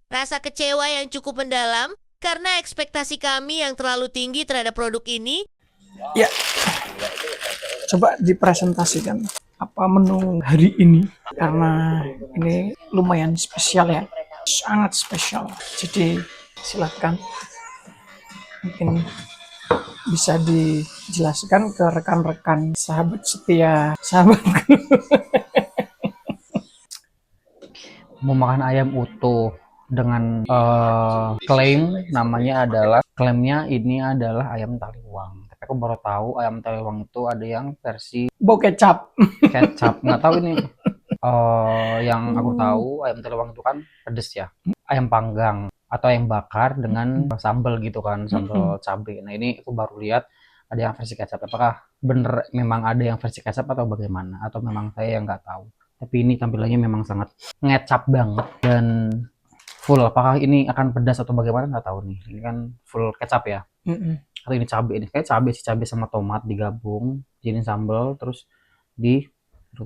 Rasa kecewa yang cukup mendalam karena ekspektasi kami yang terlalu tinggi terhadap produk ini. Ya, coba dipresentasikan apa menu hari ini, karena ini lumayan spesial ya, sangat spesial. Jadi silakan, mungkin bisa dijelaskan ke rekan-rekan sahabat setia sahabatku. Mau makan ayam utuh dengan klaimnya ini adalah ayam taliwang. Tapi aku baru tahu ayam taliwang itu ada yang versi Bau kecap. kecap. Nggak tahu ini. Yang aku tahu ayam taliwang itu kan pedes ya. Ayam panggang atau ayam bakar dengan sambal gitu kan, sambal cabai. Nah ini aku baru lihat ada yang versi kecap. Apakah bener memang ada yang versi kecap atau bagaimana? Atau memang saya yang nggak tahu. Tapi ini tampilannya memang sangat ngecap banget dan full. Apakah ini akan pedas atau bagaimana nggak tahu nih. Ini kan full kecap ya. Atau ini cabai, ini kayak cabai sih, cabai sama tomat digabung jadi sambal terus tapi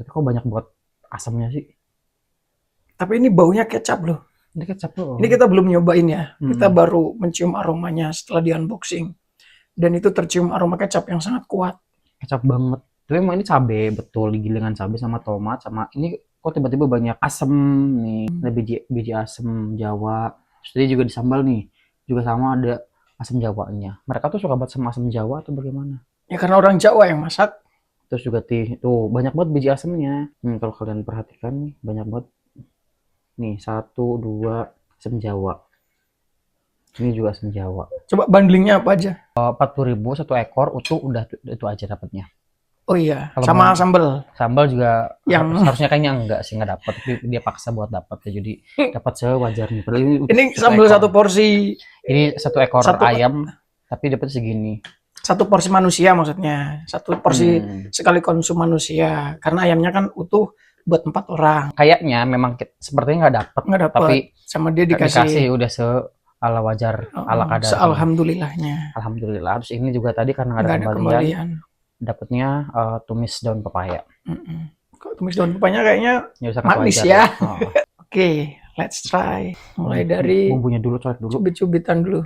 kok banyak buat asamnya sih. Tapi ini baunya kecap loh. Ini kecap loh. Ini kita belum nyobain ya. Kita baru mencium aromanya setelah di unboxing. Dan itu tercium aroma kecap yang sangat kuat. Kecap banget. Tapi emang ini cabai betul, digilingan cabai sama tomat sama ini kok tiba-tiba banyak asem nih. Ada biji asem Jawa. Terus tadi juga di sambal nih. Juga sama ada asam Jawanya. Mereka tuh suka banget sama asam Jawa atau bagaimana? Ya karena orang Jawa yang masak. Terus juga tuh banyak banget biji asemnya. Kalau kalian perhatikan nih banyak banget. Nih 1, 2 asam Jawa. Ini juga asam Jawa. Coba bundlingnya apa aja? 40.000 satu ekor utuh udah itu aja dapatnya. Oh iya, Kalau sama mau- sambal. Sambal juga Yang- harusnya kayaknya enggak sih, nggak dapat. Tapi dia paksa buat dapat ya, jadi dapat sewajarnya. Padahal Ini sambal ekor. satu porsi, Ini satu ekor Satu- ayam tapi dapat segini. satu porsi manusia maksudnya. Satu porsi sekali konsum manusia. Karena ayamnya kan utuh buat 4 orang. Kayaknya memang sepertinya nggak dapat. Nggak dapat. Tapi Sama dia dikasih dikasih. udah ala wajar, ala kadar. Sealhamdulillahnya. Alhamdulillah. Terus ini juga tadi karena nggak Nggak ada ada kembalian, kembalian. dapatnya tumis daun pepaya. Kok tumis daun pepaya kayaknya Ya, sangat manis wajar ya. Oh. Oke, let's try. Mulai dari Bumbunya dulu, coret dulu. cubit-cubitan dulu.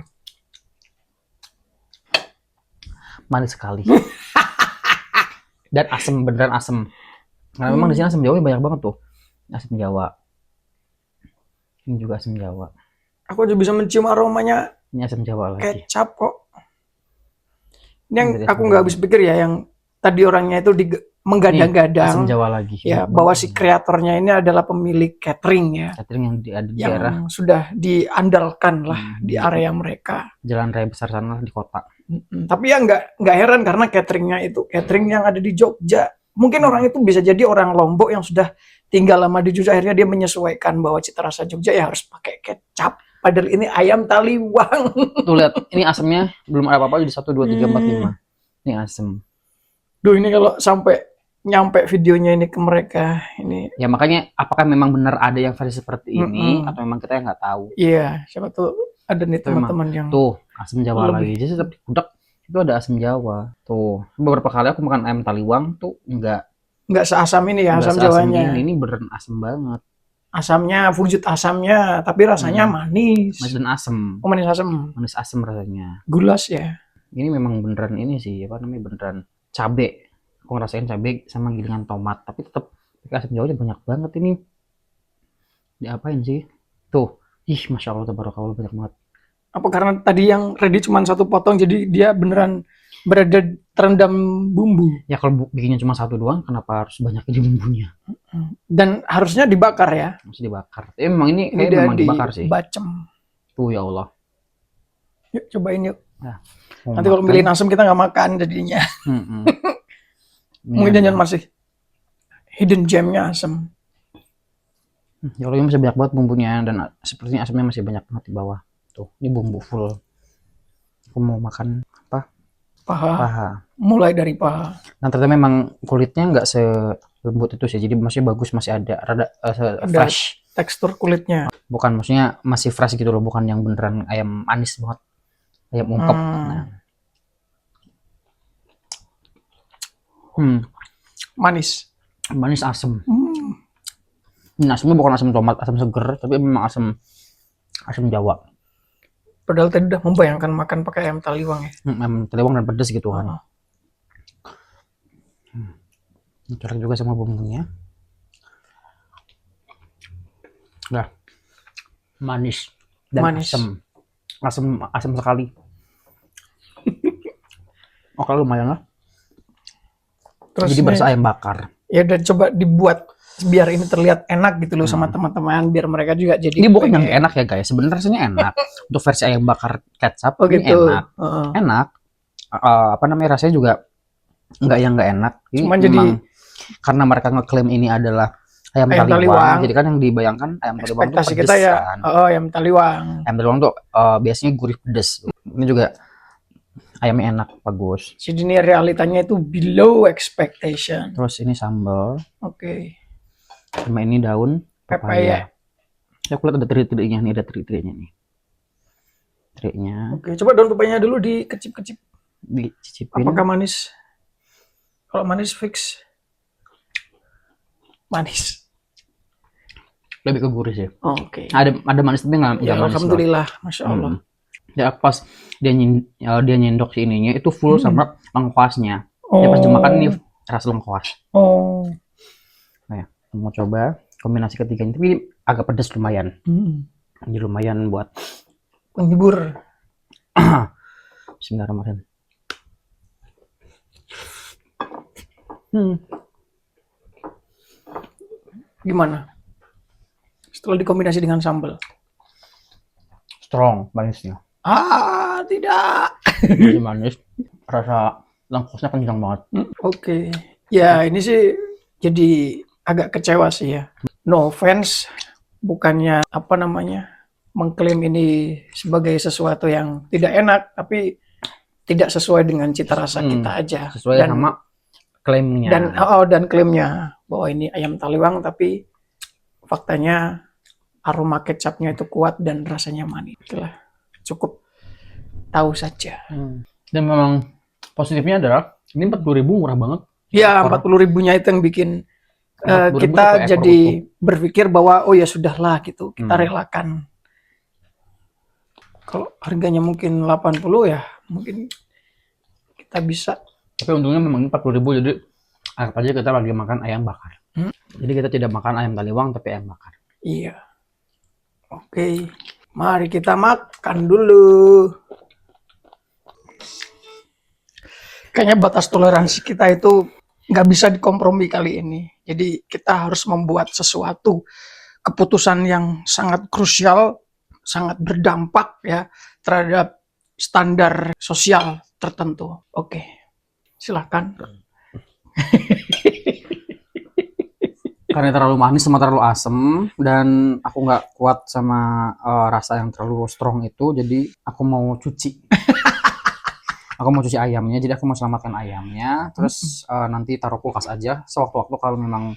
Manis sekali. Dan asem, beneran asem. Karena memang di sini asam Jawa banyak banget tuh. Asam Jawa. Ini juga asam Jawa. Aku juga bisa mencium aromanya Ini asam Jawa lagi. kecap kok. Ini yang Dari aku asam nggak Jawa. habis pikir ya, yang tadi orangnya itu Asam menggadang-gadang Jawa lagi. ya, bahwa si kreatornya ini adalah pemilik catering ya, Catering yang ada di yang daerah sudah diandalkan lah di area mereka. jalan raya besar sana di kota. Tapi ya nggak heran karena cateringnya itu catering yang ada di Jogja. Mungkin orang itu bisa jadi orang Lombok yang sudah tinggal lama di Jogja, akhirnya dia menyesuaikan bahwa cita rasa Jogja ya harus pakai kecap. Padahal ini ayam taliwang. Tuh lihat, ini asamnya belum ada apa-apa, jadi 1, 2, 3, 4, 5. Ini asem. Duh, ini kalau sampai nyampe videonya ini ke mereka, ini Ya makanya apakah memang benar ada yang versi seperti ini atau memang kita yang nggak tahu. iya, siapa tuh ada nih Itu memang. teman-teman yang Tuh, asam Jawa Lebih. lagi. Jadi setiap di gudeg itu ada asam Jawa. Tuh, beberapa kali aku makan ayam taliwang tuh nggak seasam ini ya, asam seasam Jawanya. ini beneran asam banget. Asamnya, wujud asamnya, tapi rasanya manis. Manis dan asam. Oh, manis asam. Manis asam rasanya. Gulas ya. Ini memang beneran ini sih, apa namanya, beneran cabe. Aku ngerasain cabe sama gilingan tomat, tapi tetap asam Jawanya banyak banget ini. Diapain sih? Tuh, Masya Allah, tabarakallah, banyak banget. Apa karena tadi yang ready cuma satu potong, jadi dia beneran berada terendam bumbu. Ya kalau bikinnya cuma satu doang, kenapa harus banyak di bumbunya? Dan harusnya dibakar ya. Harus dibakar. Memang ini Ini kayak dia memang dibakar sih. dibacem. Tuh ya Allah. Yuk cobain yuk. Mau Nanti kalau makan. milih asam kita nggak makan jadinya. Ini Mungkin ada. jangan masih hidden gemnya asam. Ya Allah, ini masih banyak banget bumbunya dan sepertinya asamnya masih banyak banget di bawah. Tuh, ini bumbu full. Aku mau makan apa? Paha. Mulai dari paha. Nah, ternyata memang kulitnya nggak selembut itu sih. Jadi masih bagus, masih ada rada fresh. Tekstur kulitnya. Bukan, maksudnya masih fresh gitu loh, bukan yang beneran ayam manis banget. Ayam ungkep. Nah. Manis. Manis asem. Ini asemnya bukan asam tomat, asam seger, tapi memang asam asam Jawa. Padahal tadi udah membayangkan makan pakai ayam taliwang ya. Ayam taliwang dan pedas gitu kan. Oh. Cocok juga sama bumbunya. Nah, manis dan Manis. asam sekali. Oke, lumayan lah. Terus Jadi berasa nih, ayam bakar. ya udah coba dibuat biar ini terlihat enak gitu loh sama teman-teman, biar mereka juga jadi Ini bukan yang pengen. enak ya guys. Sebenarnya rasanya enak. Untuk versi ayam bakar kecap Oh ini gitu. enak. Heeh. Enak. Apa namanya, rasanya juga nggak enak. Ini Cuman jadi memang karena mereka ngeklaim ini adalah ayam ayam taliwang. taliwang. Jadi kan yang dibayangkan ayam taliwang itu Ekspektasi pedes kita ya, kan. ayam taliwang. Ayam taliwang tuh biasanya gurih pedes. Ini juga ayamnya enak, bagus. Jadi ini realitanya itu below expectation. Terus ini sambal, Oke. sama ini daun Pepaya. pepaya. Aku lihat ada teri-terinya nih, ada teri-terinya nih. Terinya Oke, coba daun pepayanya dulu dikecip-kecip. dicicipin. Apakah manis? Kalau manis fix. Manis. Lebih ke gurih sih. Oke. Ada manis tapi nggak Ya, manis. alhamdulillah, masya Allah. Ya pas dia nyendok si ininya itu full sama lengkuasnya. Oh. Ya pas dimakan nih rasa lengkuas. Oh. Nah, mau coba kombinasi ketiganya, tapi ini agak pedas lumayan. Jadi lumayan buat Penghibur. Bismillahirrahmanirrahim. Gimana? Setelah dikombinasi dengan sambal. Strong manisnya. Tidak. Masih manis. Rasa lengkuasnya kencang banget. Oke. Ya, ini sih jadi agak kecewa sih ya. No offense, bukannya apa namanya mengklaim ini sebagai sesuatu yang tidak enak, tapi tidak sesuai dengan cita rasa kita aja. Sesuai sama klaimnya. Dan klaimnya bahwa ini ayam taliwang, tapi faktanya aroma kecapnya itu kuat dan rasanya manis. Itulah cukup tahu saja. Dan memang positifnya adalah ini 40.000 murah banget. Ya, 40.000-nya itu yang bikin 40.000 kita per ekor jadi berpikir bahwa oh ya sudahlah gitu, kita relakan. Kalau harganya mungkin 80 ya, mungkin kita bisa. Tapi untungnya memang ini 40.000, jadi anggap aja kita lagi makan ayam bakar. Jadi kita tidak makan ayam taliwang tapi ayam bakar. Iya. Oke, mari kita makan dulu. Kayaknya batas toleransi kita itu nggak bisa dikompromi kali ini. Jadi kita harus membuat sesuatu keputusan yang sangat krusial, sangat berdampak ya terhadap standar sosial tertentu. Oke, silakan. Karena terlalu manis sama terlalu asam dan aku nggak kuat sama rasa yang terlalu strong itu, jadi aku mau cuci. Aku mau cuci ayamnya, jadi aku mau selamatkan ayamnya, terus nanti taruh kulkas aja. Sewaktu-waktu kalau memang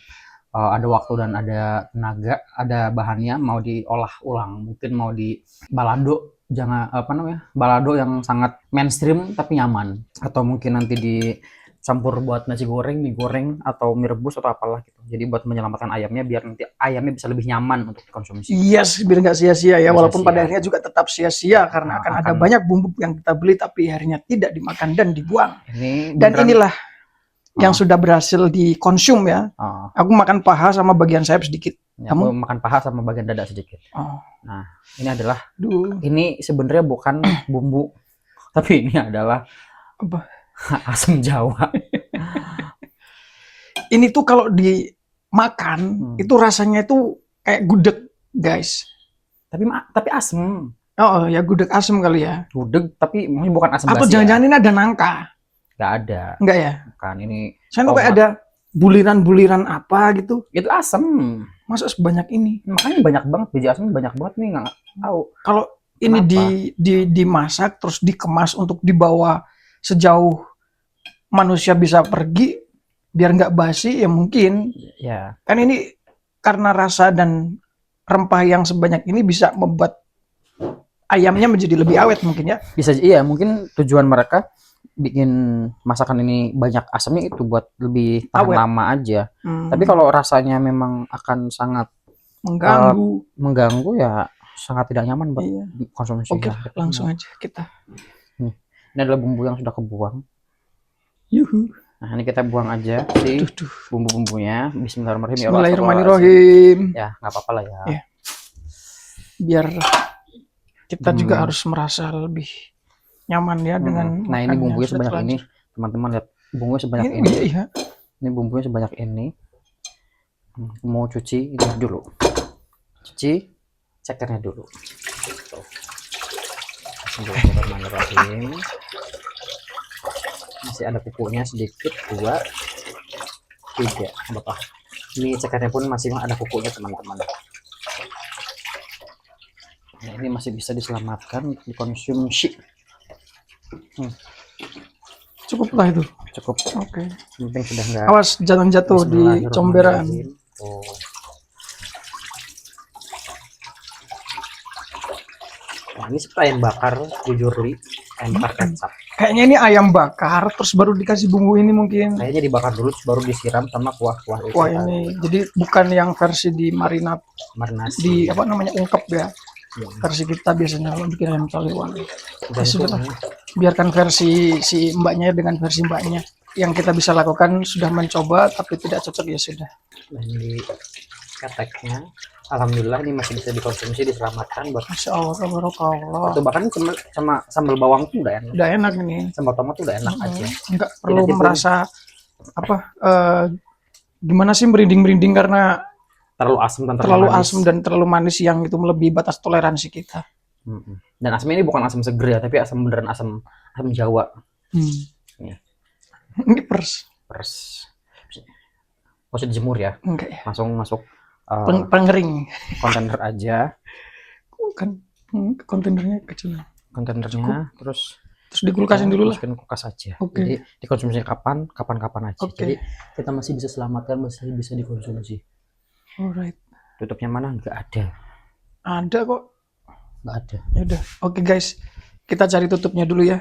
ada waktu dan ada tenaga, ada bahannya mau diolah ulang, mungkin mau di balado, jangan apa namanya, balado yang sangat mainstream tapi nyaman, atau mungkin nanti dicampur buat nasi goreng, mie goreng, atau mie rebus atau apalah gitu. Jadi buat menyelamatkan ayamnya biar nanti ayamnya bisa lebih nyaman untuk dikonsumsi. Yes, biar nggak sia-sia ya, Nggak walaupun sia-sia. pada akhirnya juga tetap sia-sia karena akan ada banyak bumbu yang kita beli tapi akhirnya tidak dimakan dan dibuang. Ini Dan beneran- inilah yang sudah berhasil dikonsum ya. Aku makan paha sama bagian sayap sedikit. Ya, aku makan paha sama bagian dada sedikit. Oh, Nah, ini adalah duh. ini sebenarnya bukan bumbu, tapi ini adalah Apa? asam Jawa. Ini tuh kalau dimakan itu rasanya itu kayak gudeg, guys. Tapi asam. Oh ya, gudeg asem kali ya. Gudeg tapi mungkin bukan asam Atau basi. jangan-jangan ini ada nangka? Nggak ada. Enggak ya? Bukan, ini Saya tuh kayak ada buliran-buliran apa gitu. itu asam. Masa sebanyak ini? Makanya banyak banget biji asam, banyak banget nih, nggak tahu. Kalau ini Kenapa? dimasak terus dikemas untuk dibawa sejauh manusia bisa pergi biar nggak basi ya mungkin. Ya, Kan ini karena rasa dan rempah yang sebanyak ini bisa membuat ayamnya menjadi lebih awet mungkin ya. bisa iya, mungkin tujuan mereka bikin masakan ini banyak asamnya itu buat lebih tahan Awet. lama aja. Tapi kalau rasanya memang akan sangat mengganggu. mengganggu ya sangat tidak nyaman buat Iya. konsumsi. Oke, langsung aja kita. Ini adalah bumbu yang sudah kebuang. Yuhu. Nah, ini kita buang aja si bumbu-bumbunya. Bismillahirrahmanirrahim. Bismillahirrahmanirrahim. Ya, nggak apa-apa lah ya. Iya. Biar kita juga harus merasa lebih nyaman ya dengan Nah, ini makannya. bumbunya Sudah sebanyak ini. terlanjur. Teman-teman lihat, bumbunya sebanyak Ini ini. iya. Ini bumbunya sebanyak ini. Mau cuci ini dulu. Cuci cekernya dulu. Tuh. Bismillahirrahmanirrahim. Masih ada kukunya sedikit, 2, 3, apa? Ini cekernya pun masih ada kukunya, teman-teman. Nah, ini masih bisa diselamatkan, dikonsumsi. Cukuplah itu. Cukup. Oke. Yang penting sudah enggak. Awas jangan jatuh di comberan. Oh. Nah, ini seperti ayam bakar, jujur li, ayam bakar kecap. Kayaknya ini ayam bakar terus baru dikasih bumbu ini mungkin. Kayaknya dibakar dulu baru disiram sama kuah-kuah itu. Wah ini jadi bukan yang versi di marinasi. di apa namanya ungkep ya. Ya. Versi kita biasanya kalau bikin ayam taliwan. Dan Sudah itu, biarkan versi si mbaknya dengan versi mbaknya. Yang kita bisa lakukan sudah mencoba tapi tidak cocok ya sudah. dan di keteknya, alhamdulillah ini masih bisa dikonsumsi, diselamatkan buat. Masya Allah, tabarakallah. Atau bahkan sama sambal bawang tuh udah enak. Udah enak ini. Sambal tomat tuh udah enak aja. Enggak perlu Tidak merasa apa gimana sih merinding-merinding karena Terlalu asam dan terlalu manis. asam dan terlalu manis yang itu melebihi batas toleransi kita. Dan asamnya ini bukan asam seger ya, tapi asam beneran asam Jawa. Nih. Ini peres. Nggak usah dijemur ya, Enggak ya. langsung masuk Pengering. kontainer aja. Kan kontainernya kecil. Kontainernya terus Terus dikulkasin dulu lah. masukin kulkas aja. Oke. Jadi dikonsumsi kapan aja. Oke. Jadi kita masih bisa selamatkan, masih bisa dikonsumsi. Alright. Tutupnya mana? Nggak ada. Ada kok. Nggak ada. Ya udah. Oke guys. Kita cari tutupnya dulu ya.